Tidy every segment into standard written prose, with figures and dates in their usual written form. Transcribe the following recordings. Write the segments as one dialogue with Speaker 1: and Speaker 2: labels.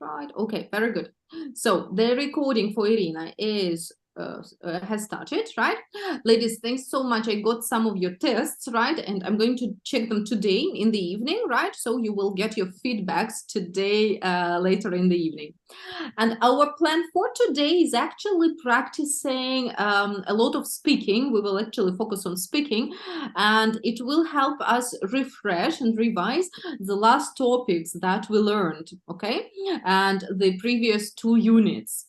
Speaker 1: Right. Okay, very good. So the recording for Irina is has started, right? Ladies, thanks so much. I got some of your tests, right? And I'm going to check them today in the evening, right? So you will get your feedbacks today later in the evening. And our plan for today is actually practicing a lot of speaking. We will actually focus on speaking, and it will help us refresh and revise the last topics that we learned, okay? And the previous 2 units.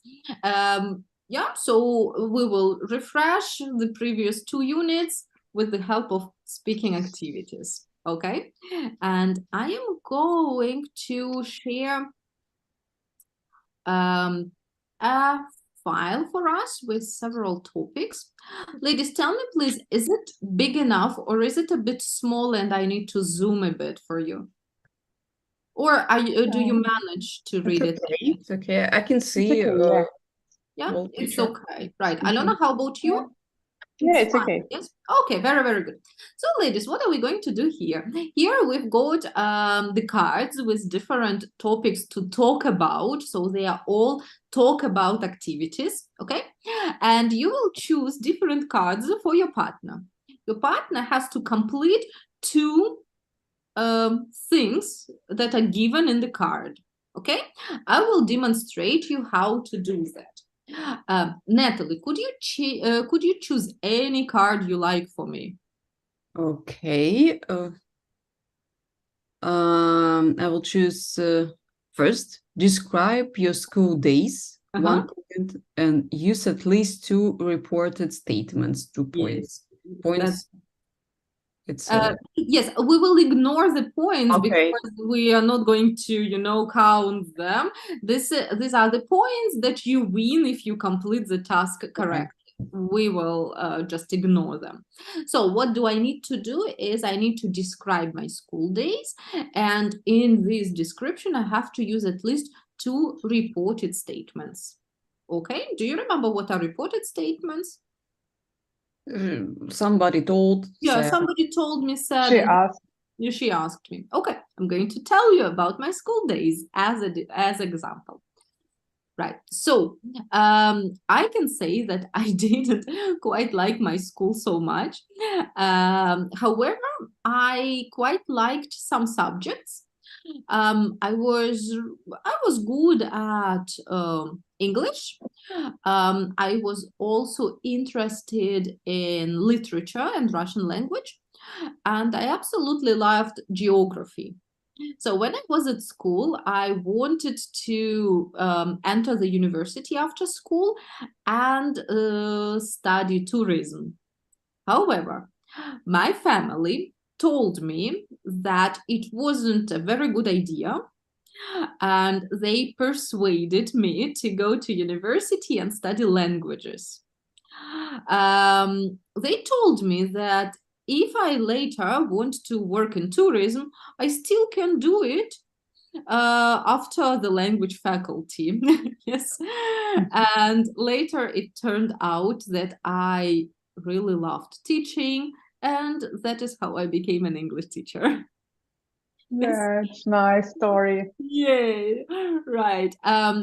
Speaker 1: Yeah, so we will refresh the previous 2 units with the help of speaking activities, okay? And I am going to share a file for us with several topics. Ladies, tell me please, is it big enough or is it a bit small and I need to zoom a bit for you? Or do you manage to read it?
Speaker 2: It's okay. I can see
Speaker 3: okay,
Speaker 1: Yeah,
Speaker 2: whole
Speaker 1: it's
Speaker 2: picture.
Speaker 1: okay. Right. Alona, how about you?
Speaker 3: Yeah, it's
Speaker 1: fine.
Speaker 3: okay.
Speaker 1: Yes. Okay, very, very good. So, ladies, what are we going to do here? Here we've got the cards with different topics to talk about. So they are all talk about activities, okay? And you will choose different cards for your partner. Your partner has to complete 2 things that are given in the card, okay? I will demonstrate you how to do that. Natalie, could you choose any card you like for me?
Speaker 2: Okay. I will choose first. Describe your school days. 1 point, and use at least 2 reported statements. 2 points.
Speaker 1: Yes.
Speaker 2: Points. It's
Speaker 1: yes, we will ignore the points
Speaker 2: okay.
Speaker 1: because we are not going to, count them. These are the points that you win if you complete the task correctly. We will just ignore them. So what do I need to do is I need to describe my school days, and in this description I have to use at least 2 reported statements. Okay, do you remember what are reported statements?
Speaker 2: Somebody told.
Speaker 1: Yeah,
Speaker 2: said.
Speaker 1: somebody told me, said.
Speaker 3: She asked.
Speaker 1: She asked me. Okay, I'm going to tell you about my school days as example. Right. So I can say that I didn't quite like my school so much. However, I quite liked some subjects. I was good at English. I was also interested in literature and Russian language, and I absolutely loved geography. So when I was at school, I wanted to enter the university after school and study tourism. However, my family told me that it wasn't a very good idea, and they persuaded me to go to university and study languages. They told me that if I later want to work in tourism, I still can do it after the language faculty. Yes. And later it turned out that I really loved teaching, and that is how I became an English teacher.
Speaker 3: Yeah, it's nice story.
Speaker 1: Yay, right.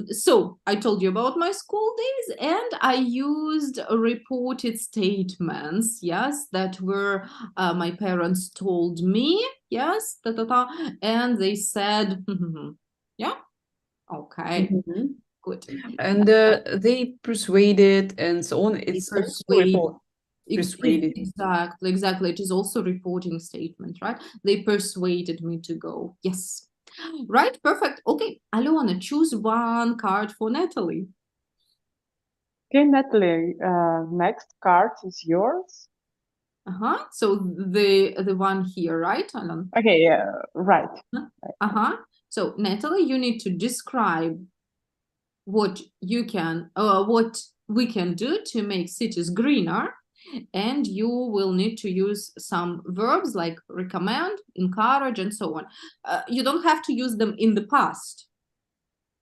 Speaker 1: So I told you about my school days, and I used reported statements, yes, that were my parents told me, yes, and they said, yeah, okay, good.
Speaker 2: And they persuaded and so on. It's also report. Persuaded.
Speaker 1: Exactly. It is also reporting statement, right? They persuaded me to go. Yes. Right, perfect. Okay, Alona, choose one card for Natalie.
Speaker 3: Okay, Natalie, next card is yours.
Speaker 1: So the one here, right, Alon?
Speaker 3: Okay, yeah, right.
Speaker 1: So Natalie, you need to describe what we can do to make cities greener, and you will need to use some verbs like recommend, encourage, and so on. You don't have to use them in the past.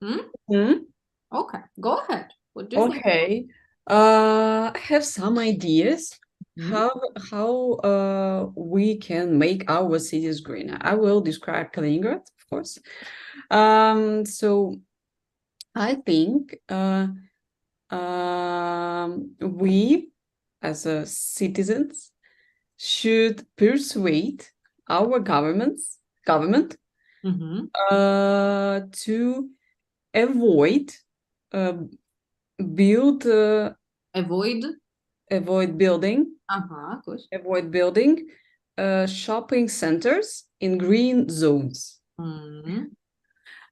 Speaker 1: Okay, go ahead. What do you think?
Speaker 2: Okay. I have some ideas how we can make our cities greener. I will describe Kaliningrad, of course. So I think we as citizens should persuade our government
Speaker 1: Mhm.
Speaker 2: to avoid build
Speaker 1: Avoid.
Speaker 2: avoid building
Speaker 1: Good.
Speaker 2: avoid building shopping centers in green zones.
Speaker 1: Mhm.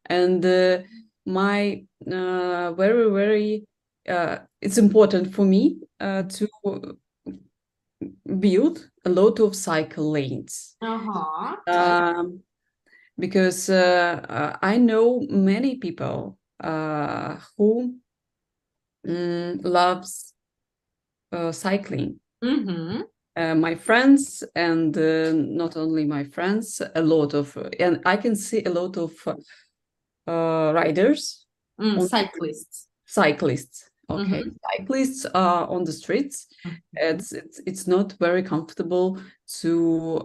Speaker 2: And my very it's important for me to build a lot of cycle lanes.
Speaker 1: Right.
Speaker 2: Because I know many people who loves cycling.
Speaker 1: Mhm.
Speaker 2: My friends, and not only my friends, a lot of, and I can see a lot of riders,
Speaker 1: Cyclists.
Speaker 2: cyclists. Okay,
Speaker 1: Mhm.
Speaker 2: cyclists are on the streets.
Speaker 1: Mhm.
Speaker 2: It's not very comfortable to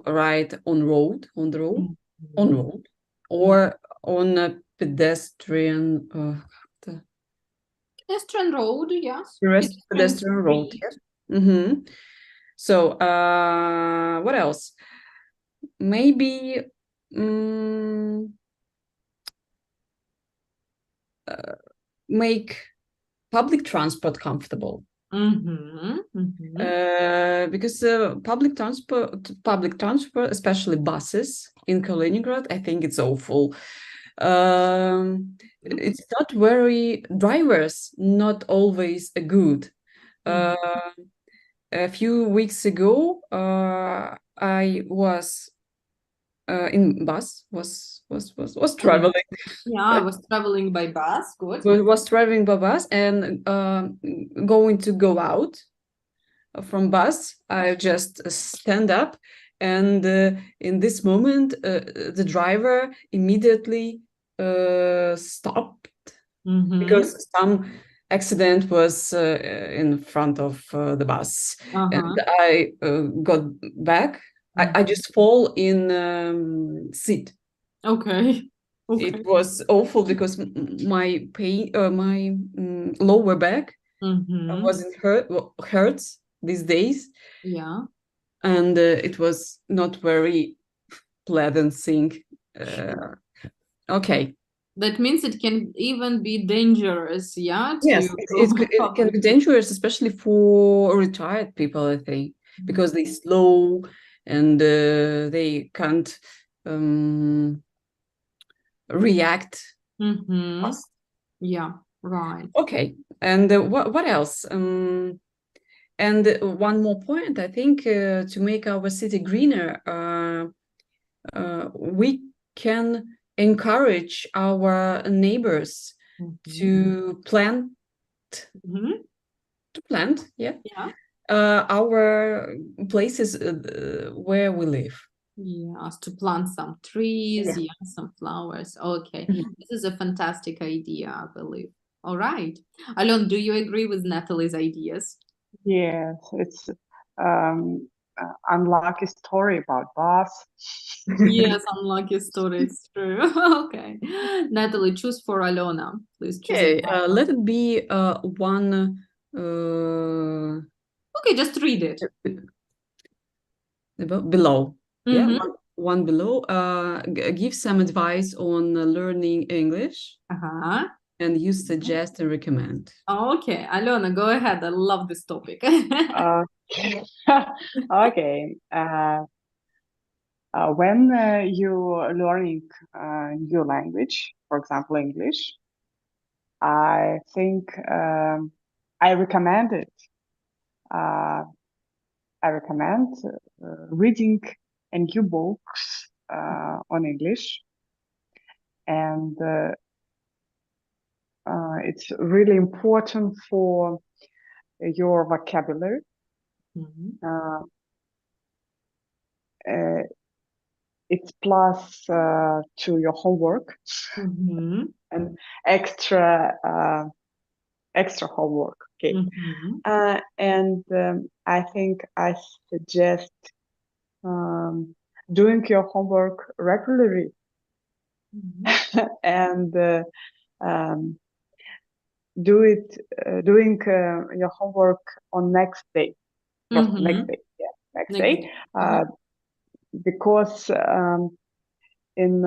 Speaker 2: ride on the road,
Speaker 1: Mhm.
Speaker 2: or on a pedestrian
Speaker 1: Pedestrian road, yes.
Speaker 2: pedestrian road.
Speaker 1: Street.
Speaker 2: Yes. So what else? Maybe make public transport comfortable. Because public transport, especially buses in Kaliningrad, I think it's awful. It's not very, drivers not always good. A few weeks ago, I was in bus, was traveling.
Speaker 1: Yeah, I was traveling by bus. Good.
Speaker 2: Was traveling by bus and going to go out from bus. I just stand up, and in this moment, the driver immediately stopped because some accident was in front of the bus, and I got back. I just fall in seat.
Speaker 1: Okay.
Speaker 2: It was awful because my pain, my lower back wasn't hurts these days.
Speaker 1: Yeah.
Speaker 2: And it was not very pleasant thing. Okay.
Speaker 1: That means it can even be dangerous, yeah?
Speaker 2: Yes, it can
Speaker 1: Public.
Speaker 2: be dangerous, especially for retired people, I think, because they slow and they can't react fast.
Speaker 1: Yeah, right.
Speaker 2: Okay, and what else? And one more point, I think, to make our city greener, we can encourage our neighbors to plant, yeah,
Speaker 1: Yeah.
Speaker 2: our places where we live.
Speaker 1: Yes, to plant some trees, yeah, some flowers. Okay, this is a fantastic idea, I believe. All right. Alon, do you agree with Natalie's ideas?
Speaker 3: Yes, it's unlucky story about bus.
Speaker 1: Yes, unlucky story. It's true. Okay. Natalie, choose for Alona. Please choose.
Speaker 2: Okay, let it be one.
Speaker 1: Okay, just read it.
Speaker 2: Below. Yeah, one below. Give some advice on learning English. And you suggest and recommend.
Speaker 1: Okay, Alona, go ahead. I love this topic.
Speaker 3: Okay. When you're learning new language, for example, English, I think I recommend it. I recommend reading a new books on English, and it's really important for your vocabulary. It's plus to your homework and extra homework. Okay, and I think I suggest doing your homework regularly. and doing your homework on next day. Просто next day, yeah, next day. Because in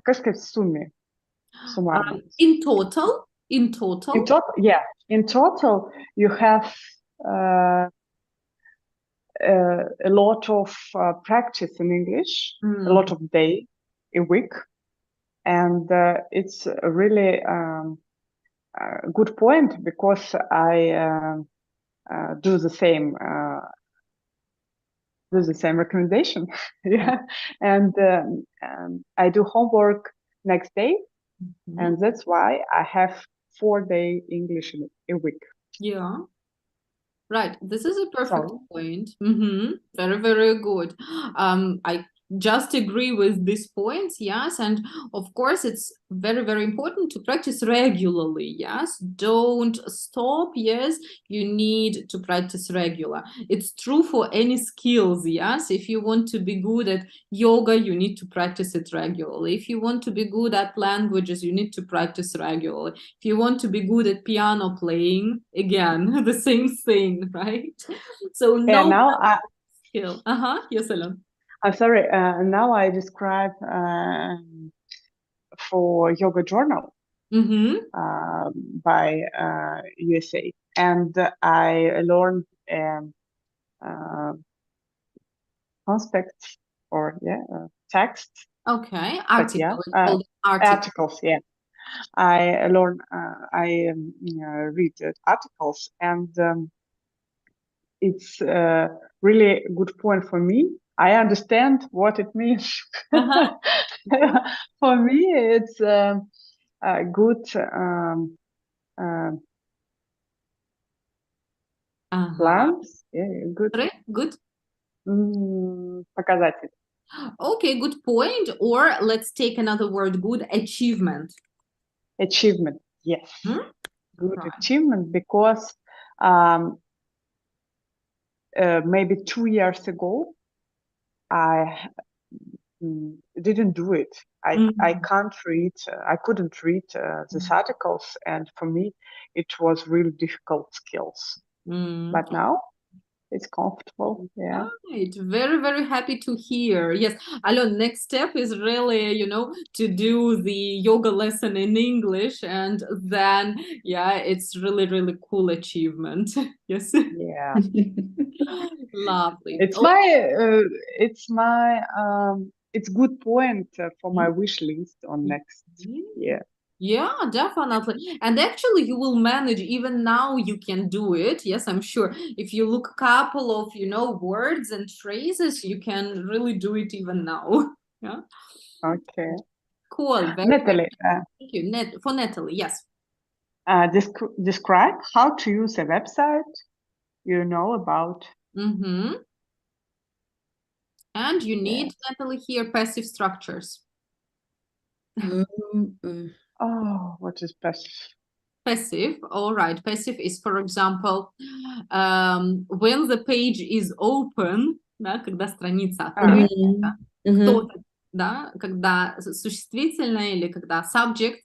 Speaker 3: как сказать в сумме, суммарно.
Speaker 1: In total,
Speaker 3: In total, yeah. In total, you have a lot of practice in English, a lot of day a week, and it's a really good point because I do the same recommendation, yeah, and I do homework next day, and that's why I have 4-day English in a week.
Speaker 1: Yeah. Right. This is a perfect point. Very, very good. I just agree with these points. Yes. And of course, it's very, very important to practice regularly. Yes. Don't stop. Yes. You need to practice regular. It's true for any skills. Yes. If you want to be good at yoga, you need to practice it regularly. If you want to be good at languages, you need to practice regularly. If you want to be good at piano playing, again, the same thing, right? So
Speaker 3: yeah,
Speaker 1: no
Speaker 3: now
Speaker 1: skill. Yes, Ellen.
Speaker 3: I'm sorry. Now I describe for Yoga Journal by USA, and I learned conspects or text.
Speaker 1: Okay, article.
Speaker 3: Articles. Yeah, I learn. I read articles, and it's a really good point for me. I understand what it means. For me, it's a good plans. Yeah, good.
Speaker 1: Good.
Speaker 3: Показатель.
Speaker 1: Okay, good point. Or let's take another word. Good achievement.
Speaker 3: Achievement. Yes. Good
Speaker 1: right.
Speaker 3: achievement because maybe 2 years ago I didn't do it. I can't read. I couldn't read these articles, and for me, it was really difficult skills. But now it's comfortable. Yeah.
Speaker 1: Right. Very, very happy to hear. Yes, Alon, next step is really, to do the yoga lesson in English, and then, yeah, it's really, really cool achievement. Yes.
Speaker 3: Yeah.
Speaker 1: Lovely.
Speaker 3: It's it's good point for my wish list on next year.
Speaker 1: Yeah, definitely. And actually, you will manage. Even now, you can do it. Yes, I'm sure. If you look a couple of, words and phrases, you can really do it even now. Yeah.
Speaker 3: Okay.
Speaker 1: Cool.
Speaker 3: Natalie.
Speaker 1: Thank you. For Natalie, yes.
Speaker 3: Describe how to use a website you know about.
Speaker 1: And you need, Natalie, here passive structures.
Speaker 3: Oh, what is passive?
Speaker 1: Passive, all right. Passive is, for example, when the page is open, да, когда страница открыта, кто-то, да, когда существительное или когда subject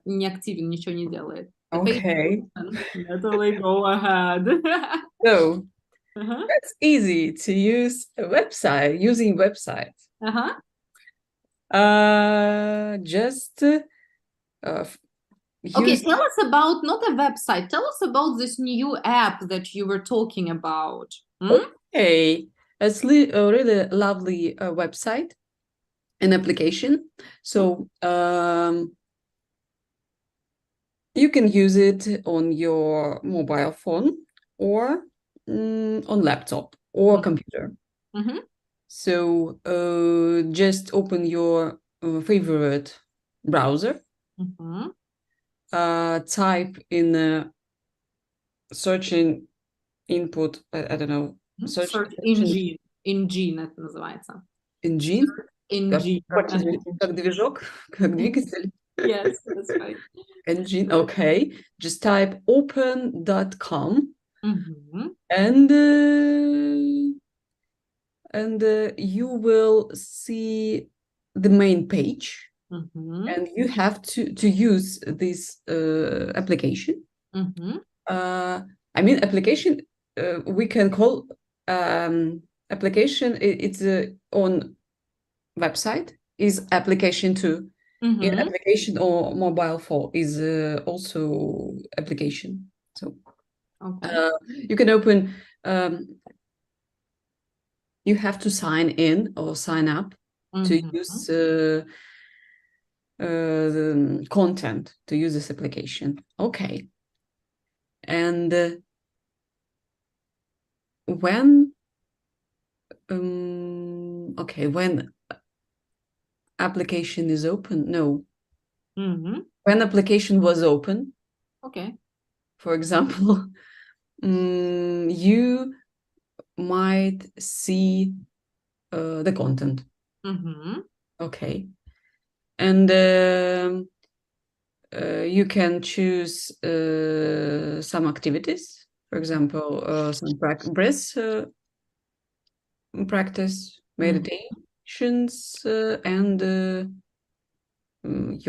Speaker 1: не активен, ничего не делает. The page is open. Natalie, go ahead.
Speaker 2: So, it's easy to use a website, using websites. Just
Speaker 1: okay, tell us about, not a website, tell us about this new app that you were talking about.
Speaker 2: Okay, it's a really lovely website, an application. So you can use it on your mobile phone or on laptop or computer. So just open your favorite browser, type in a searching input, I don't know.
Speaker 1: Search engine. Engine это называется.
Speaker 2: Engine?
Speaker 1: Engine.
Speaker 2: Как движок, как двигатель.
Speaker 1: Yes, that's right.
Speaker 2: Engine, okay. Just type open.com and and you will see the main page, and you have to use this application. I mean, application, we can call application, it's on website is application too. In application or mobile phone is also application. So you can open, you have to sign in or sign up to use the content, to use this application. Okay. And when when application is open, when application was open, for example, you might see the content. Okay. And you can choose some activities, for example, some breath practice, meditations, and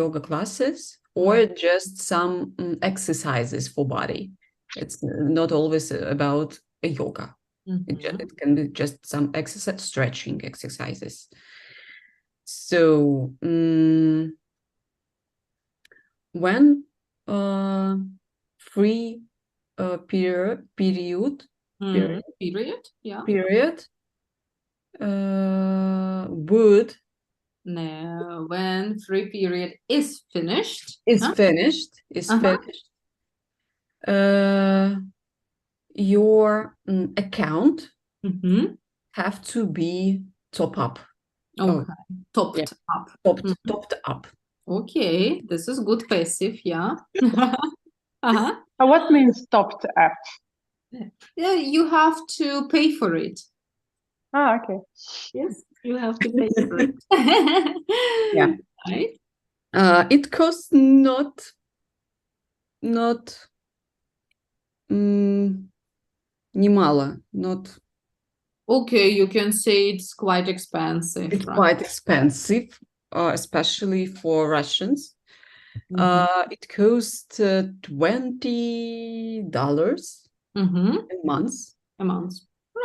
Speaker 2: yoga classes, or just some exercises for body. It's not always about a yoga. It can be just some exercise, stretching exercises. So when free period would,
Speaker 1: no, when free period is finished,
Speaker 2: your account have to be topped up.
Speaker 1: Topped
Speaker 2: up.
Speaker 1: Okay, this is good passive, yeah.
Speaker 3: What means topped up?
Speaker 1: Yeah, you have to pay for it.
Speaker 3: Okay.
Speaker 1: Yes, you have to pay for it.
Speaker 2: Yeah.
Speaker 1: Right?
Speaker 2: It costs not немало, not.
Speaker 1: Okay, you can say it's quite expensive.
Speaker 2: It's
Speaker 1: right?
Speaker 2: quite expensive, especially for Russians. It costs $20 a month.
Speaker 1: A month.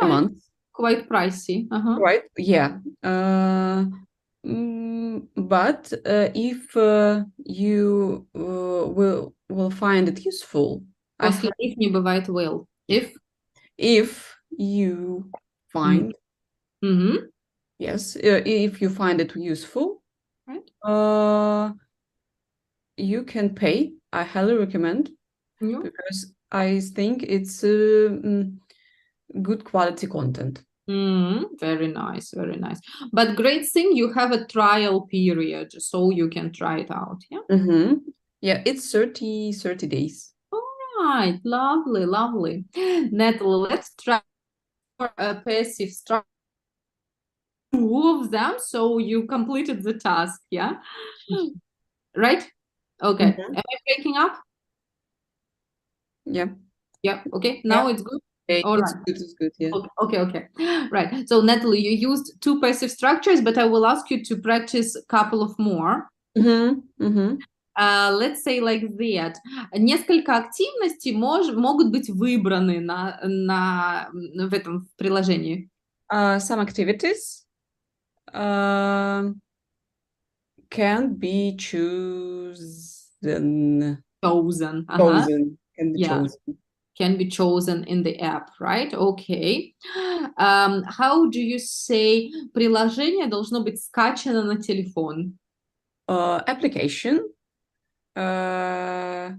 Speaker 2: A
Speaker 1: Right.
Speaker 2: month.
Speaker 1: Quite pricey.
Speaker 2: Right. Yeah. But if you will find it useful,
Speaker 1: После if не бывает will. If
Speaker 2: you find, yes, if you find it useful,
Speaker 1: right,
Speaker 2: you can pay. I highly recommend, because I think it's good quality content.
Speaker 1: Very nice, very nice. But great thing, you have a trial period, so you can try it out. Yeah.
Speaker 2: Yeah, it's 30 days.
Speaker 1: All right, lovely, lovely. Natalie, let's try a passive structure. Two of them, so you completed the task. Yeah. Right. Okay. Am I breaking up?
Speaker 2: Yeah.
Speaker 1: Yeah. Okay. Now it's good.
Speaker 2: All right. It's good. Yeah.
Speaker 1: Okay. Right. So Natalie, you used two passive structures, but I will ask you to practice a couple of more. Let's say like that. Несколько активностей могут быть выбраны в этом приложении.
Speaker 2: Some activities can be chosen.
Speaker 1: Can be chosen in the app, right? Okay. How do you say приложение должно быть скачано на телефон?
Speaker 2: Application has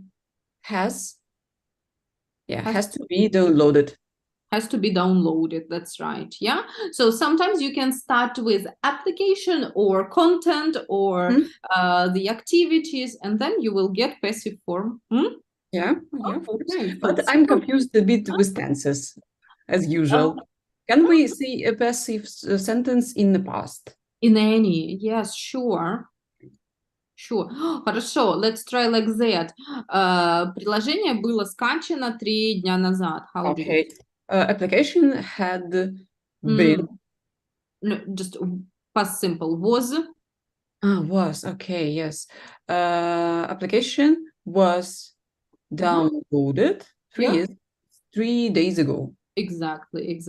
Speaker 2: to be downloaded.
Speaker 1: Has to be downloaded, that's right. Yeah. So sometimes you can start with application or content or the activities, and then you will get passive form.
Speaker 2: Yeah. But I'm confused a bit with tenses, as usual. Can we see a passive sentence in the past?
Speaker 1: In any, yes, sure. Хорошо, let's try like that. Приложение было скачано 3 дня назад. How do you...
Speaker 2: Application had been
Speaker 1: No, just past simple. Was.
Speaker 2: Was. Okay, yes. Application was downloaded
Speaker 1: Yeah.
Speaker 2: 3 days ago.
Speaker 1: Exactly.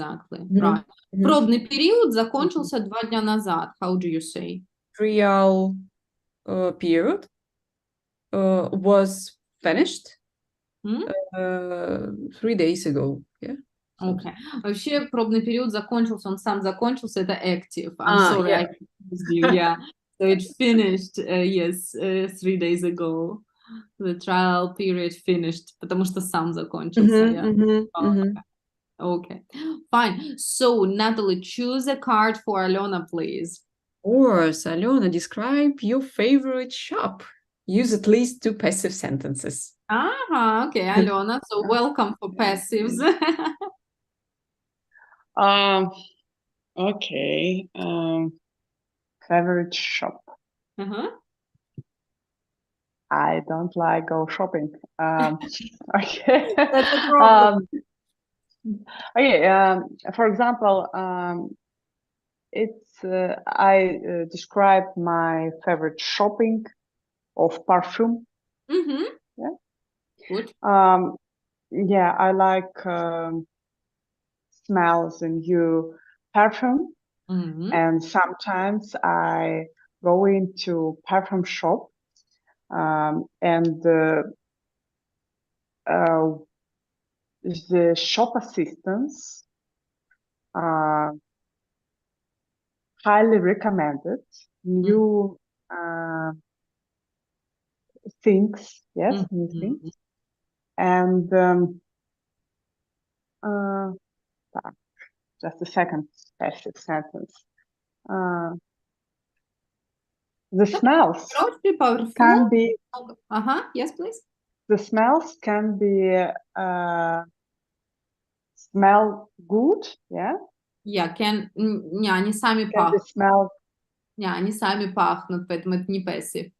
Speaker 1: Right. Пробный период закончился 2 дня назад. How do you say?
Speaker 2: Trial period was finished 3 days ago. Yeah.
Speaker 1: Okay. Вообще пробный период закончился, он сам закончился, это active. I'm sorry,
Speaker 2: Yeah.
Speaker 1: I confused you. Yeah. So it finished, yes, 3 days ago. The trial period finished, потому что сам закончился. Yeah. Okay. Fine. So, Natalie, choose a card for Alona, please.
Speaker 2: Of course, Alona, describe your favorite shop. Use at least 2 passive sentences.
Speaker 1: Okay, Alona. So, welcome for passives.
Speaker 3: Okay. Favorite shop. I don't like go shopping. Okay.
Speaker 1: That's a problem.
Speaker 3: Okay. For example, I describe my favorite shopping of perfume. Yeah.
Speaker 1: Good.
Speaker 3: Yeah, I like smells and new perfume, and sometimes I go into perfume shop, and the shop assistants highly recommended new things. Yes, new things, and just a second, passive sentence. The smells can be.
Speaker 1: Yes, please.
Speaker 3: The smells can be smell good, yeah.
Speaker 1: Yeah, не, они сами
Speaker 3: Can be
Speaker 1: пахнут.
Speaker 3: smell.
Speaker 1: Не, они сами пахнут, поэтому это не пассив.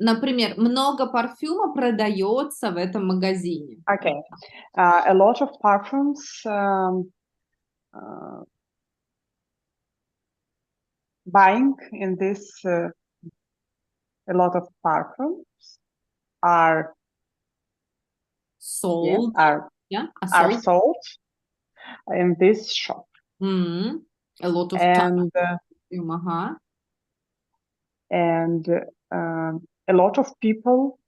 Speaker 1: Например, много парфюма продается в этом магазине.
Speaker 3: Okay. A lot of perfumes buying in this. A lot of perfumes are
Speaker 1: Sold.
Speaker 3: Yeah, are sold in this shop.
Speaker 1: A lot of
Speaker 3: and
Speaker 1: perfume.
Speaker 3: And a lot of people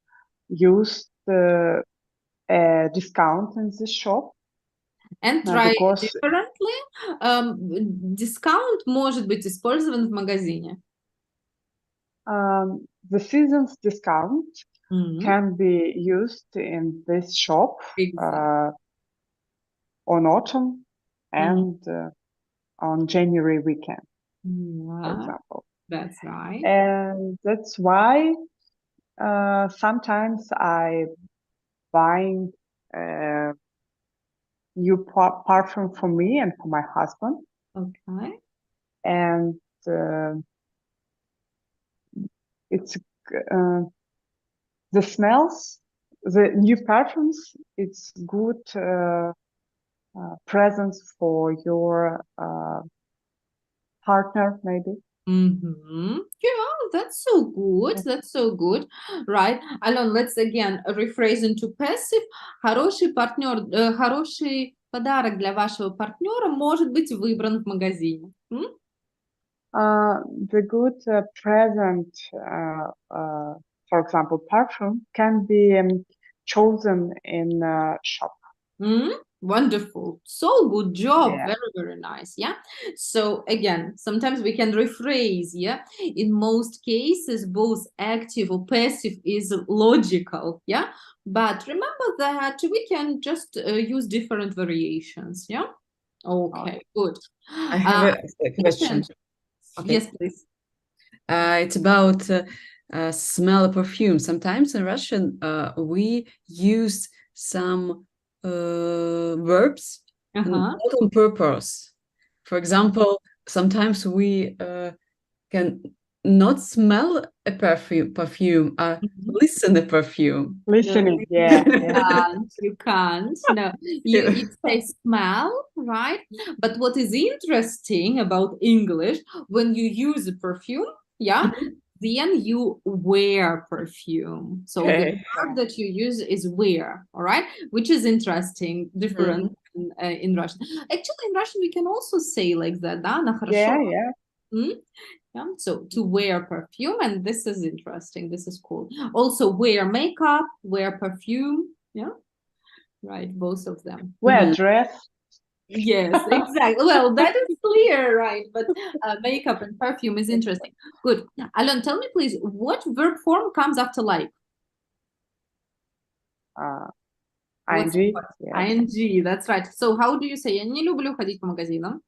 Speaker 3: use the discount in this shop.
Speaker 1: And try differently. Discount может быть использован в магазине.
Speaker 3: The season's discount can be used in this shop on autumn and on January weekend, for example.
Speaker 1: That's right.
Speaker 3: And that's why sometimes I buying new perfume for me and for my husband.
Speaker 1: Okay.
Speaker 3: And it's the smells, the new perfumes. It's good presents for your partner, maybe.
Speaker 1: Yeah, that's so good. That's so good. Right. Alon, let's again rephrase into passive. Хороший партнер, хороший подарок для вашего партнера может быть выбран в магазине.
Speaker 3: The good present, for example, perfume, can be chosen in a shop.
Speaker 1: Wonderful. So good job. Yeah. Very, very nice. Yeah. So again, sometimes we can rephrase. Yeah. In most cases, both active or passive is logical. Yeah. But remember that we can just use different variations. Yeah. Okay. Good.
Speaker 2: I have a question.
Speaker 1: Okay. Yes, please.
Speaker 2: It's about smell of perfume. Sometimes in Russian, we use some verbs not on purpose. For example, sometimes we can not smell a perfume, listen a perfume.
Speaker 3: Listening, yeah.
Speaker 1: You can't. No, you say smell, right? But what is interesting about English, when you use a perfume, then you wear perfume. So the verb that you use is wear, all right? Which is interesting, different in Russian. Actually, in Russian, we can also say like that, да, на хорошо. Yeah, so to wear perfume, and this is interesting. This is cool. Also, wear makeup, wear perfume. Yeah, right. Both of them.
Speaker 3: Wear dress.
Speaker 1: Yes, exactly. Well, that is clear, right? But makeup and perfume is interesting. Good. Alon, tell me, please, what verb form comes after like?
Speaker 3: ING. Yes.
Speaker 1: ING, that's right. So how do you say «Я не люблю ходить по магазинам»?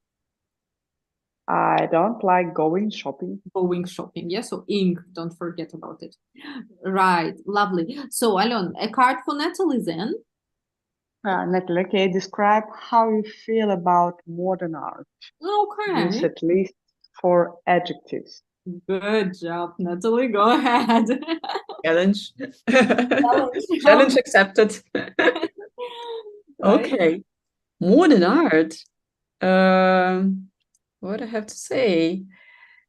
Speaker 3: I don't like going shopping.
Speaker 1: Going shopping, yeah. So ing, don't forget about it. Right, lovely. So Alon, a card for Natalie then.
Speaker 3: Natalie, okay, describe how you feel about modern art.
Speaker 1: Okay.
Speaker 3: Use at least 4 adjectives.
Speaker 1: Good job, Natalie. Go ahead.
Speaker 2: Challenge. Challenge accepted. Okay. Modern art. What I have to say?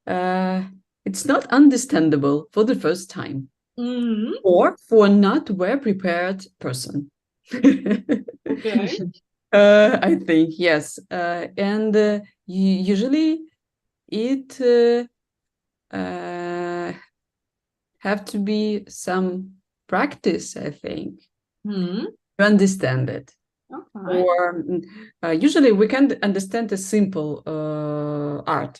Speaker 2: It's not understandable for the first time, or for a not well prepared person.
Speaker 1: Okay.
Speaker 2: I think yes, and usually it have to be some practice, I think, to understand it.
Speaker 1: Okay.
Speaker 2: Or usually we can understand a simple art.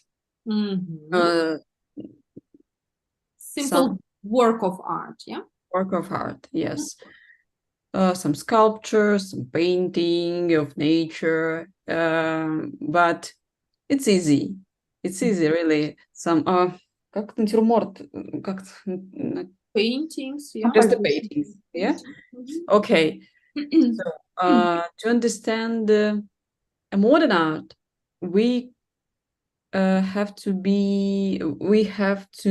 Speaker 1: Simple work of art, yeah?
Speaker 2: Work of art, yes. Some sculpture, some painting of nature, but it's easy. It's easy, really. Some как натюрморт, как
Speaker 1: paintings, yeah.
Speaker 2: Just the paintings, yeah. Okay. So to understand a modern art, we have to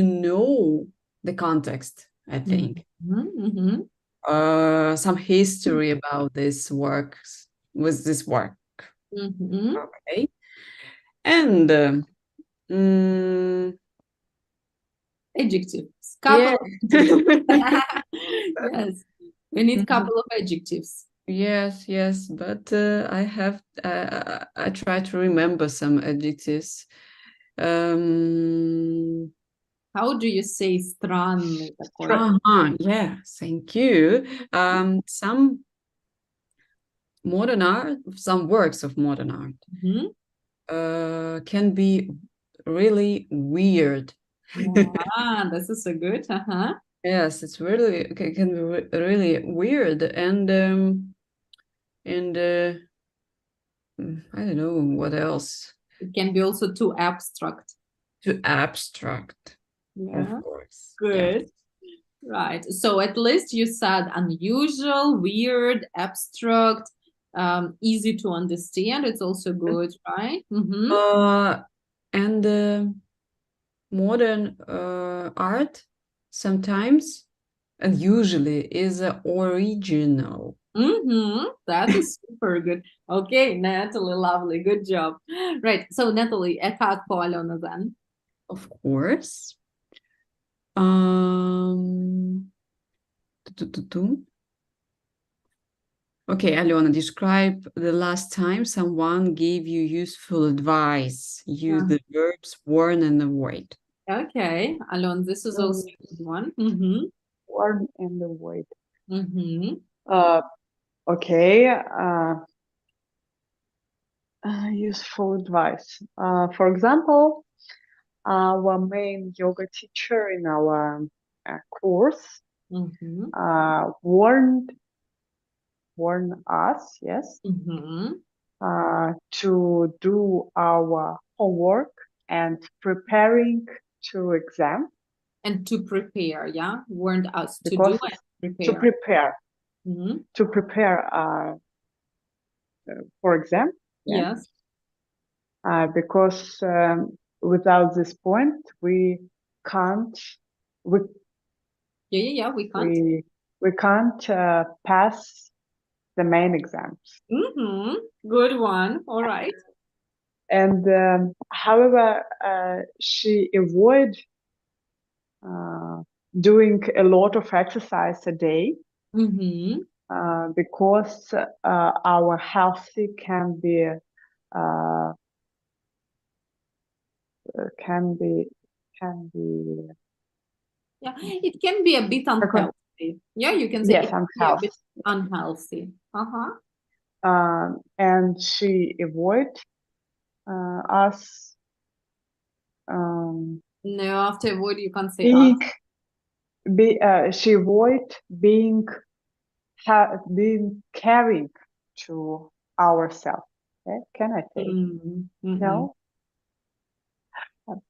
Speaker 2: know the context, I think. Some history about this work. Okay. And
Speaker 1: adjectives. Couple of yes. We need a couple of adjectives.
Speaker 2: Yes, but I try to remember some adjectives.
Speaker 1: How do you say странный такой?
Speaker 2: Yeah, thank you. Some modern art, some works of modern art can be really weird.
Speaker 1: This is so good.
Speaker 2: Yes, it's really can be really weird, and I don't know what else.
Speaker 1: It can be also too abstract.
Speaker 2: Too abstract,
Speaker 1: yeah.
Speaker 2: Of course.
Speaker 1: Good. Yes. Right. So at least you said unusual, weird, abstract, easy to understand. It's also good, right?
Speaker 2: And modern art sometimes and usually is original.
Speaker 1: That is super good. Okay, Natalie, lovely. Good job. Right. So Natalie, a card for Alona then.
Speaker 2: Of course. Okay, Alona, describe the last time someone gave you useful advice. Use the verbs warn and avoid.
Speaker 1: Okay, Alon, this is also a good one.
Speaker 3: Warn and avoid. Okay. Useful advice. For example, our main yoga teacher in our course warned us, yes, to do our homework and preparing to exam.
Speaker 1: And to prepare, yeah, warned us to
Speaker 3: because
Speaker 1: do and prepare.
Speaker 3: To prepare for exam.
Speaker 1: Yes.
Speaker 3: Because without this point, we can't we
Speaker 1: we can't.
Speaker 3: we can't pass the main exams.
Speaker 1: Good one. All right.
Speaker 3: And however, she avoid doing a lot of exercise a day because our healthy can be
Speaker 1: yeah, it can be a bit unhealthy. Yeah, you can say
Speaker 3: yes,
Speaker 1: it can be a bit unhealthy.
Speaker 3: And she avoid us.
Speaker 1: No, after avoid you can't say
Speaker 3: she avoid being caring to ourselves. Okay? Can I say? No?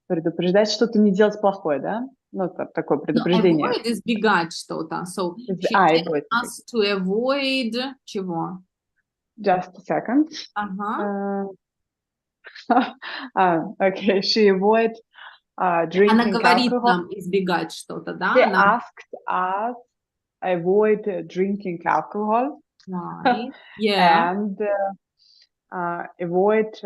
Speaker 3: Предупреждать что-то не делать плохое, да? Ну, такое предупреждение.
Speaker 1: Avoid избегать что-то. So she tells us to avoid чего?
Speaker 3: Just a second. Okay, she avoid drinking
Speaker 1: Она говорит
Speaker 3: alcohol.
Speaker 1: нам избегать что-то, да?
Speaker 3: She asked us avoid drinking alcohol.
Speaker 1: Right. Yeah.
Speaker 3: And avoid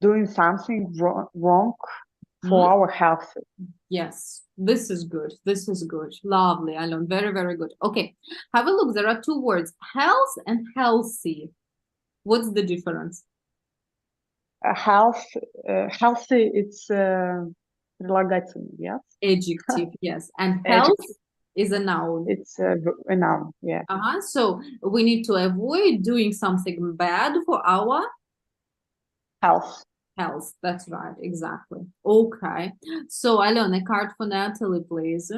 Speaker 3: doing something wrong for our health.
Speaker 1: Yes, this is good. This is good. Lovely, Alon. Very, very good. Okay, have a look. There are two words, health and healthy. What's the difference?
Speaker 3: Healthy, it's прилагательный, yes?
Speaker 1: Adjective, yes. And health is a noun.
Speaker 3: It's a noun, yeah.
Speaker 1: So we need to avoid doing something bad for our
Speaker 3: health.
Speaker 1: Health, that's right, exactly. Okay. So, Alon, a card for Natalie, please.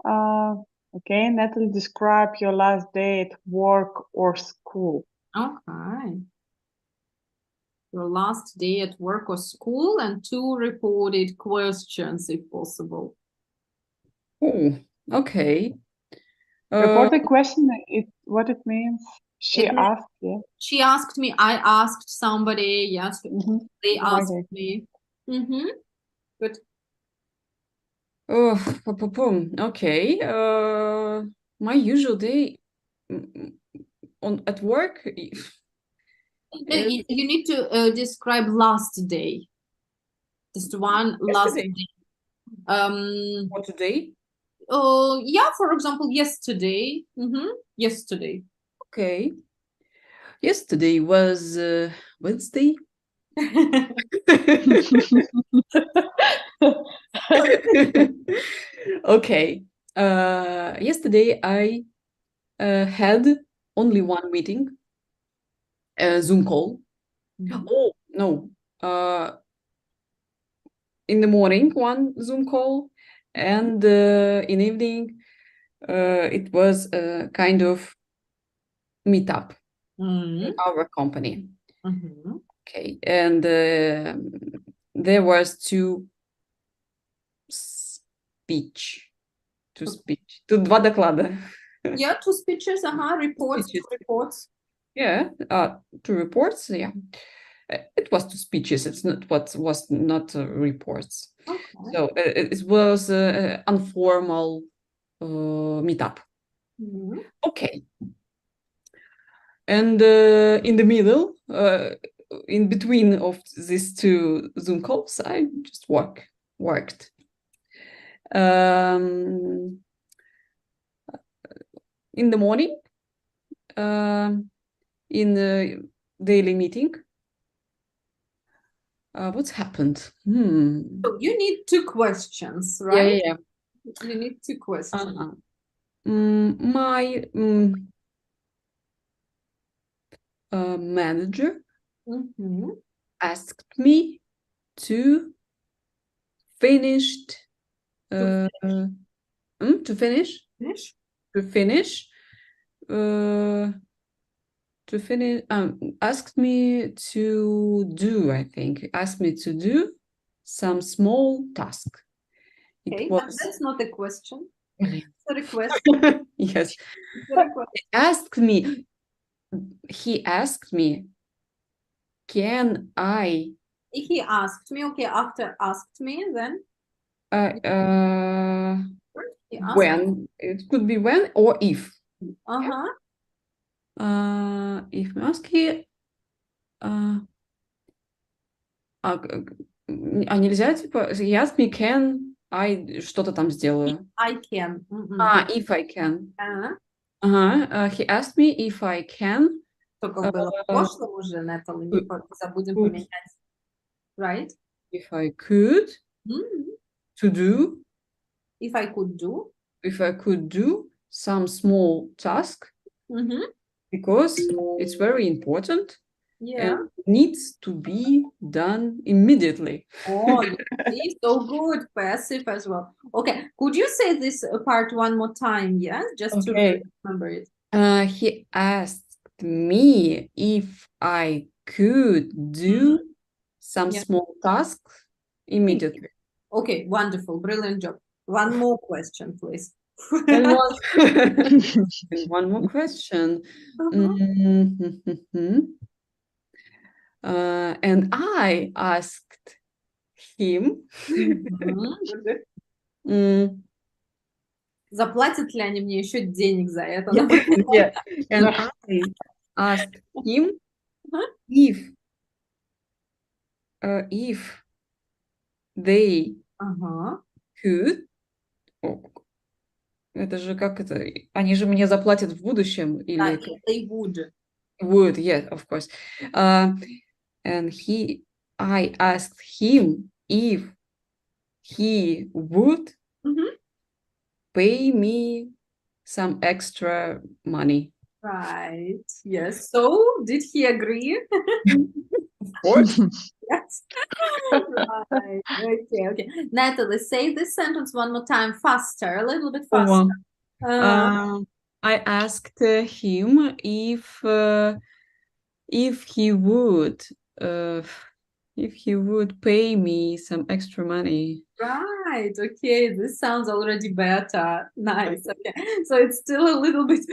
Speaker 3: Okay, Natalie, describe your last day at work or school.
Speaker 1: Okay. Your last day at work or school and 2 reported questions, if possible.
Speaker 2: Oh, okay.
Speaker 3: Reported question, what it means? She asked, yeah.
Speaker 1: She asked me, I asked somebody, yes. They asked me. Good.
Speaker 2: Okay. My usual day at work.
Speaker 1: No, you need to describe last day. Just one last day.
Speaker 2: What today?
Speaker 1: Oh, yeah, for example, yesterday. Yesterday.
Speaker 2: Okay. Yesterday was Wednesday. Okay. Yesterday I had only one meeting, a Zoom call. Oh, no. In the morning, one Zoom call, and in evening, it was a kind of meetup in our company. Okay, and there was two два доклада.
Speaker 1: Yeah, 2 speeches, reports.
Speaker 2: Yeah, 2 reports, yeah. It was 2 speeches, it's not what was not reports.
Speaker 1: Okay.
Speaker 2: So it was an informal meetup. Okay. And in the middle, in between of these 2 Zoom calls, I just worked. In the morning, in the daily meeting, what's happened?
Speaker 1: So you need 2 questions, right?
Speaker 2: Yeah.
Speaker 1: You need 2 questions.
Speaker 2: My manager asked me to finish asked me to do, I think, asked me to do some small task.
Speaker 1: Okay, but that's not a question.
Speaker 2: It's
Speaker 1: a request.
Speaker 2: Yes.
Speaker 1: It's a request.
Speaker 2: He asked me, can I
Speaker 1: He asked me. Okay, after asked me, then he asked.
Speaker 2: When. It could be when or if.
Speaker 1: Uh-huh.
Speaker 2: If мы ask he, нельзя, типа, he asked me, can I что-то там сделаю?
Speaker 1: I can.
Speaker 2: If I can.
Speaker 1: Ага.
Speaker 2: He asked me if I can.
Speaker 1: Только было в прошлом уже, Natalie, не забудем поменять. Right?
Speaker 2: If I could to do.
Speaker 1: If I could do.
Speaker 2: If I could do some small task. Because it's very important.
Speaker 1: Yeah.
Speaker 2: And needs to be done immediately.
Speaker 1: Oh, you so good. Passive as well. Okay. Could you say this part one more time? Yes, just to remember it.
Speaker 2: He asked me if I could do some small tasks immediately.
Speaker 1: Okay, wonderful. Brilliant job. One more question, please.
Speaker 2: And one more question. And I asked him.
Speaker 1: Заплатят ли они мне еще денег за это?
Speaker 2: Yeah. And I asked him if they could. Это же как это? Они же мне заплатят в будущем или?
Speaker 1: They would.
Speaker 2: Would, yes, of course. And I asked him if he would pay me some extra money.
Speaker 1: Right. Yes. So, did he agree?
Speaker 2: Of course.
Speaker 1: Yes. Right. Okay. Natalie, say this sentence one more time, faster, a little bit faster.
Speaker 2: I asked him if he would pay me some extra money.
Speaker 1: Right. Okay. This sounds already better. Nice. Okay. So it's still a little bit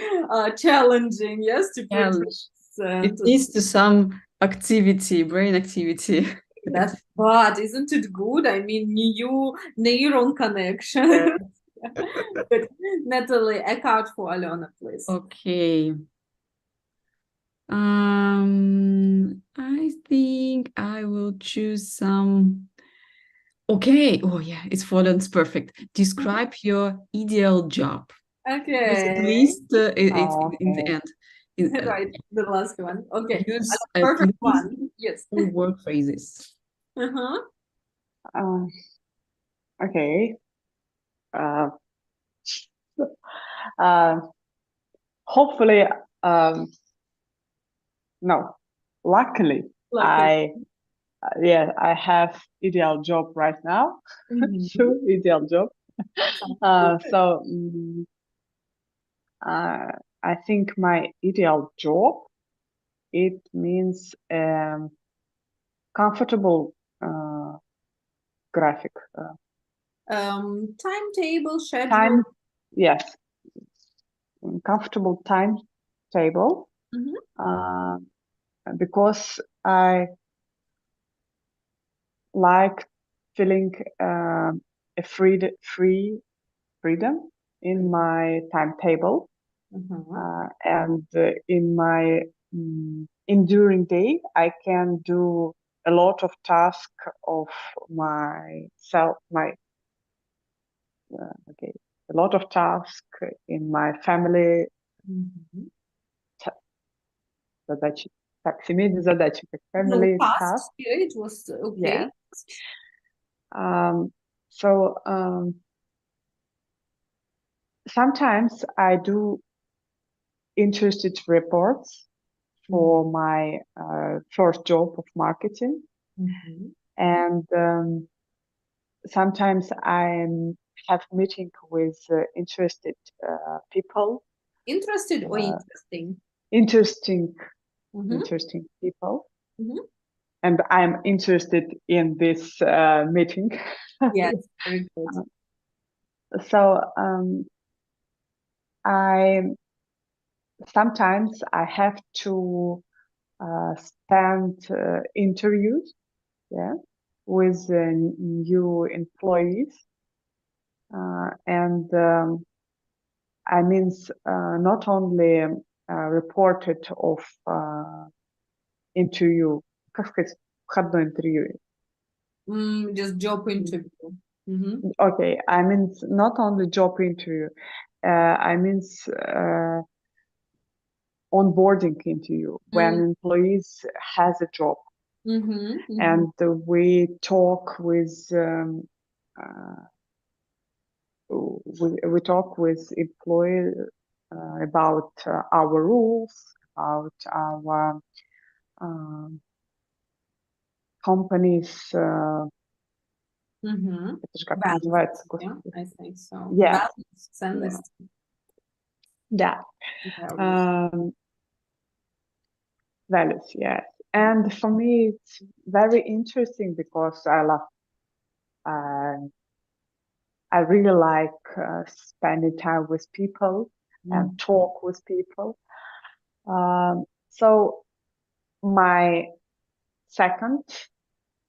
Speaker 1: challenging, yes, to put this
Speaker 2: it needs to some activity, brain activity.
Speaker 1: But isn't it good? I mean, new neuron connection. Good. Natalie, a card for Alena, please.
Speaker 2: Okay. I think I will choose some. Okay. Oh yeah, it's Volens perfect. Describe your ideal job.
Speaker 1: Okay.
Speaker 2: At least it's in the end.
Speaker 1: Right, the last one. Okay.
Speaker 2: Use
Speaker 1: a perfect one. Yes.
Speaker 2: Work phrases.
Speaker 3: Okay. Hopefully, no. Luckily, I have ideal job right now. So ideal job. So I think my ideal job, it means comfortable graphic.
Speaker 1: Timetable, schedule.
Speaker 3: Yes. Comfortable timetable. Because I like feeling a freedom in my timetable, and in my enduring day, I can do a lot of tasks of myself, a lot of tasks in my family. Задачи. Так, семейные задачи, как family tasks.
Speaker 1: It was okay.
Speaker 3: Yeah. So sometimes I do interested reports for my first job of marketing, and sometimes I have meeting with interested people.
Speaker 1: Interested or interesting?
Speaker 3: Interesting people. And I'm interested in this meeting.
Speaker 1: Yes, very good.
Speaker 3: So sometimes I have to stand interviews yeah, with new employees. And I mean, not only reported of interview, как сказать, входное интервью.
Speaker 1: Just job interview.
Speaker 3: Okay, I mean not only job interview, I mean onboarding interview when employees has a job, and we talk with we talk with employee about our rules, about our company's это же как называется,
Speaker 1: Yeah, I think so.
Speaker 3: Yeah.
Speaker 1: Values,
Speaker 3: Yeah. Values, yes. And for me, it's very interesting because I really like spending time with people and talk with people. So my second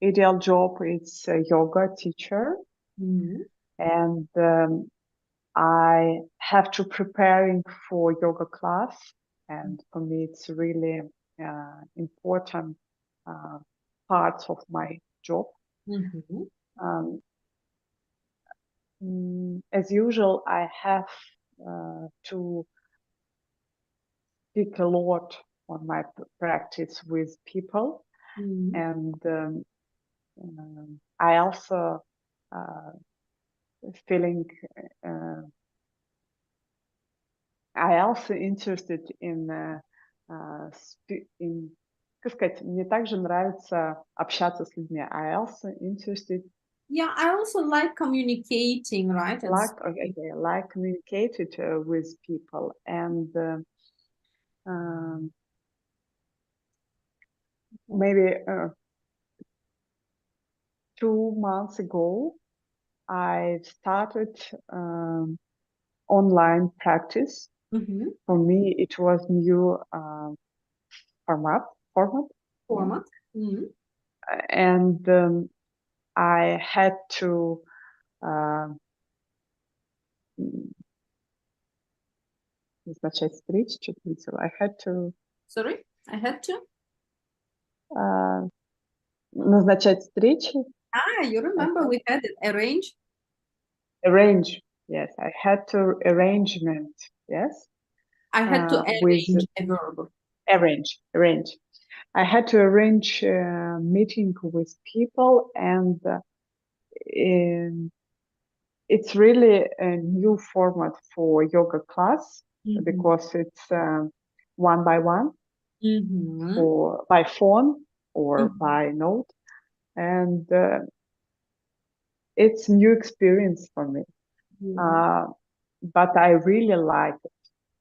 Speaker 3: ideal job is a yoga teacher, and I have to preparing for yoga class, and for me it's really important part of my job. As usual, I have to speak a lot on my practice with people, and I also feeling I also interested in как сказать, мне также нравится общаться с людьми. I also interested.
Speaker 1: Yeah, I also like communicating, right?
Speaker 3: Like communicated with people, and maybe 2 months ago, I started online practice. For me, it was new format. And I had to назначать встречи, что-то видела. I had to.
Speaker 1: Sorry, I had to.
Speaker 3: Назначать встречи.
Speaker 1: You remember we had it arrange.
Speaker 3: Arrange, yes. I had to arrangement, yes.
Speaker 1: I had to arrange a verb.
Speaker 3: Arrange. I had to arrange a meeting with people, and it's really a new format for yoga class because it's 1 by 1 or by phone or by note, and it's new experience for me. But I really like it.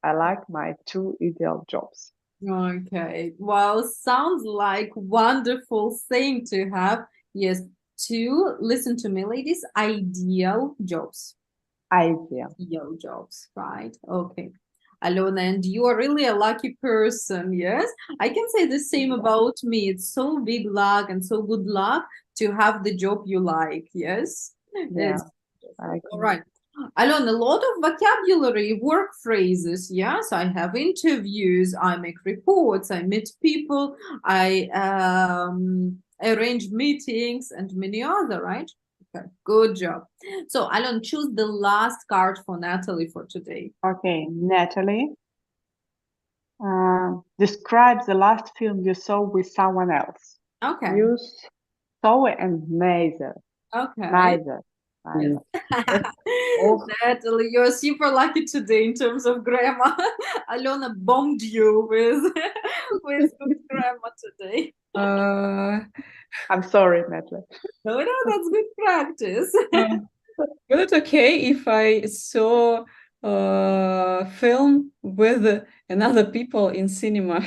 Speaker 3: I like my 2 ideal jobs.
Speaker 1: Okay, well, sounds like wonderful thing to have. Yes, 2, listen to me, ladies, ideal jobs. Ideal jobs, right? Okay. Alona, and you are really a lucky person, yes? I can say the same about me. It's so big luck and so good luck to have the job you like, yes?
Speaker 3: Yeah.
Speaker 1: All right. Alona, a lot of vocabulary, work phrases, yes? I have interviews, I make reports, I meet people, I arrange meetings and many other, right? Okay, good job. So, Alon, choose the last card for Natalie for today.
Speaker 3: Okay, Natalie. Describe the last film you saw with someone else.
Speaker 1: Okay.
Speaker 3: You saw and neither.
Speaker 1: Okay.
Speaker 3: Neither.
Speaker 1: Natalie, you're super lucky today in terms of grammar. Alona bombed you with good grammar today.
Speaker 3: I'm sorry, Natalie.
Speaker 1: No, that's good practice.
Speaker 2: But it's okay if I saw film with another people in cinema.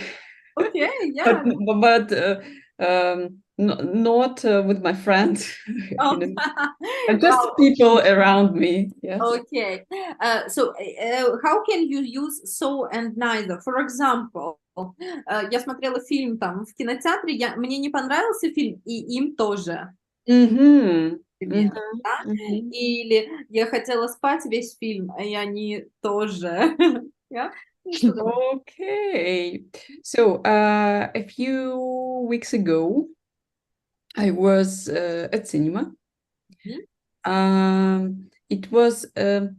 Speaker 1: Okay, yeah.
Speaker 2: But not with my friends.
Speaker 1: Oh.
Speaker 2: And just people around me. Yes.
Speaker 1: Okay. So how can you use so and neither? For example, Я смотрела фильм там в кинотеатре, мне не понравился фильм, и им тоже.
Speaker 2: Мгм.
Speaker 1: Пример,
Speaker 2: Мгм.
Speaker 1: да?
Speaker 2: Мгм.
Speaker 1: Или я хотела спать весь фильм, и они тоже. Yeah? Ну, что такое?
Speaker 2: Okay. So, a few weeks ago, I was at cinema.
Speaker 1: Мгм.
Speaker 2: It was, I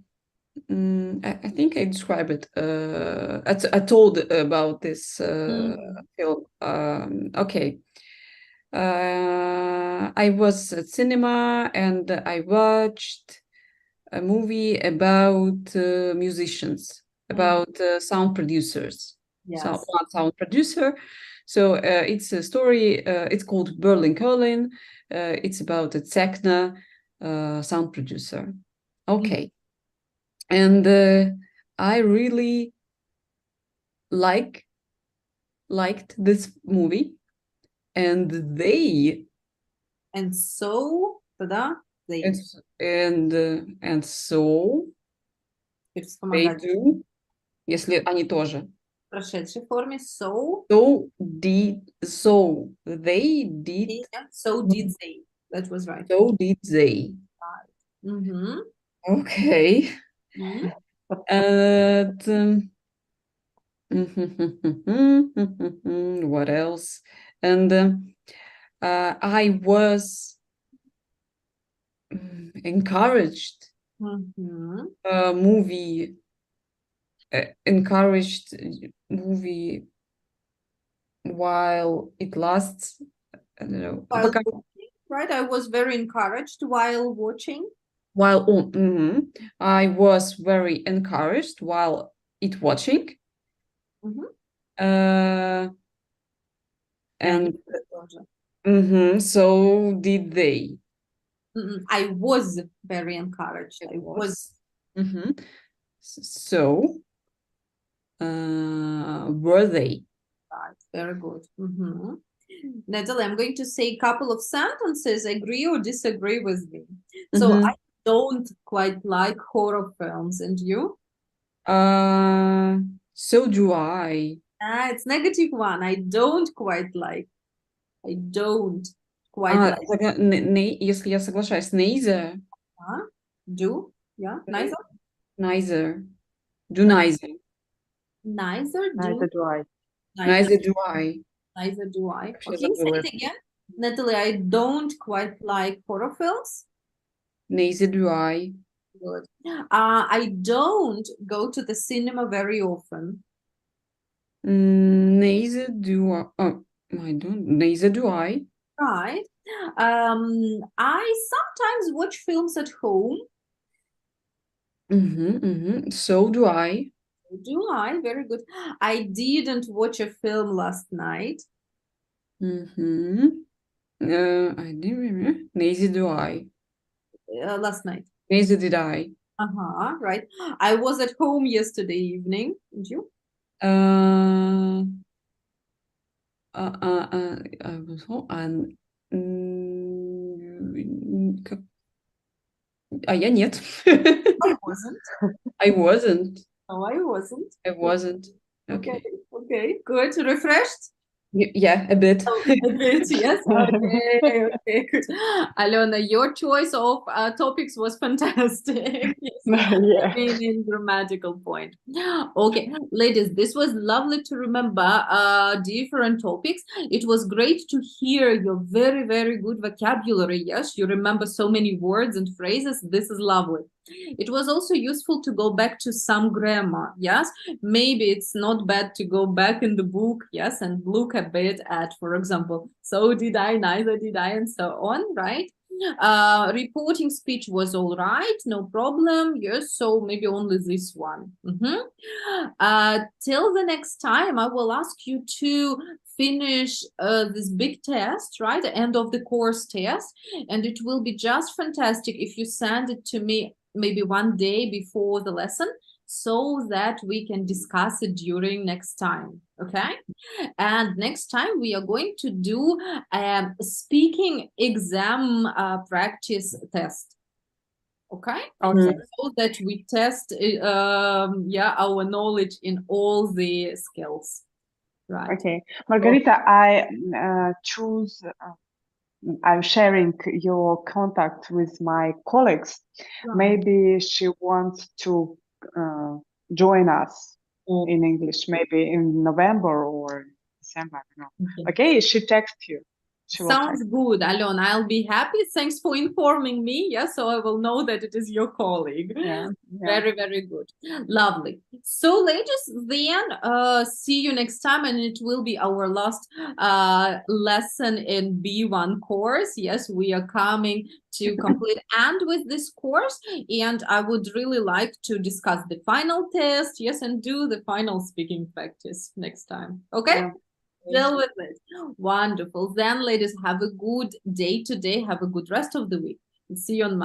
Speaker 2: think I described it. I told about this
Speaker 1: Мгм.
Speaker 2: film. Okay. I was at cinema and I watched a movie about musicians, about sound producers. So
Speaker 1: Yes.
Speaker 2: one sound producer. So it's a story. It's called Berlin Colin. It's about a techno sound producer. Okay, and I really liked this movie, and they
Speaker 1: And so, тогда they.
Speaker 2: and so
Speaker 1: Теперь
Speaker 2: they
Speaker 1: вспомогательное.
Speaker 2: do. Если они тоже.
Speaker 1: В прошедшей форме. So,
Speaker 2: So they did.
Speaker 1: yeah, so did they. That was right.
Speaker 2: So did they.
Speaker 1: Мгм.
Speaker 2: Okay.
Speaker 1: Мгм.
Speaker 2: And what else? And I was encouraged
Speaker 1: Мгм.
Speaker 2: movie encouraged movie while it lasts. I don't know.
Speaker 1: While watching, right? I was very encouraged while watching.
Speaker 2: I was very encouraged while it watching.
Speaker 1: Мгм. И они
Speaker 2: And
Speaker 1: тоже.
Speaker 2: so did they.
Speaker 1: I was very encouraged. I was.
Speaker 2: Mhm. So were they?
Speaker 1: Right. Very good. Natalie, I'm going to say a couple of sentences, agree or disagree with me. So I don't quite like horror films, and you?
Speaker 2: So do I.
Speaker 1: It's negative one. I don't quite like. I don't quite like.
Speaker 2: Если я соглашаюсь, neither.
Speaker 1: Do? Yeah, neither.
Speaker 2: Neither. Do
Speaker 1: Neither.
Speaker 2: neither.
Speaker 1: Neither
Speaker 3: Neither
Speaker 1: do.
Speaker 3: do I.
Speaker 2: Neither do I.
Speaker 1: Neither do I.
Speaker 2: Вообще
Speaker 1: Okay, say
Speaker 2: забыла
Speaker 1: it
Speaker 2: это.
Speaker 1: again. Natalie, I don't quite like horror films.
Speaker 2: Neither do I.
Speaker 1: Good. I don't go to the cinema very often.
Speaker 2: Neither do I. Oh, I don't. Neither do I.
Speaker 1: Right. I sometimes watch films at home.
Speaker 2: So do I.
Speaker 1: Do I? Very good. I didn't watch a film last night.
Speaker 2: I didn't remember. Neither do I.
Speaker 1: Last night.
Speaker 2: Neither did I.
Speaker 1: Right. I was at home yesterday evening. And you?
Speaker 2: I was home and я нет.
Speaker 1: I wasn't.
Speaker 2: I wasn't.
Speaker 1: No, I wasn't.
Speaker 2: I wasn't.
Speaker 1: Okay.
Speaker 2: Okay.
Speaker 1: Okay. Good. Refreshed?
Speaker 2: Yeah, a bit.
Speaker 1: A bit, yes. Okay, okay, good. Alona, your choice of topics was fantastic. Yes.
Speaker 3: Yeah.
Speaker 1: In grammatical point. Okay, ladies, this was lovely to remember different topics. It was great to hear your very, very good vocabulary. Yes, you remember so many words and phrases. This is lovely. It was also useful to go back to some grammar. Yes, maybe it's not bad to go back in the book, yes, and look a bit at, for example, so did I, neither did I, and so on, right? Reporting speech was all right, no problem. Yes, so maybe only this one. Till the next time, I will ask you to finish this big test, right? The end of the course test, and it will be just fantastic if you send it to me maybe one day before the lesson so that we can discuss it during next time. Okay, and next time we are going to do a speaking exam practice test. Okay, so that we test yeah, our knowledge in all the skills. Right.
Speaker 3: Okay, Margarita, I choose. I'm sharing your contact with my colleagues.
Speaker 1: Right.
Speaker 3: Maybe she wants to join us in English, maybe in November or December. I don't know. Okay, she texts you. She will
Speaker 1: Sounds good, Alona. I'll be happy. Thanks for informing me. Yes, so I will know that it is your colleague.
Speaker 3: Yeah,
Speaker 1: Very, very good. Lovely. So, ladies, then see you next time, and it will be our last lesson in B1 course. Yes, we are coming to complete and with this course, and I would really like to discuss the final test. Yes, and do the final speaking practice next time. Okay.
Speaker 3: Yeah.
Speaker 1: Deal with it. Wonderful. Then, ladies, have a good day today. Have a good rest of the week. See you on Monday.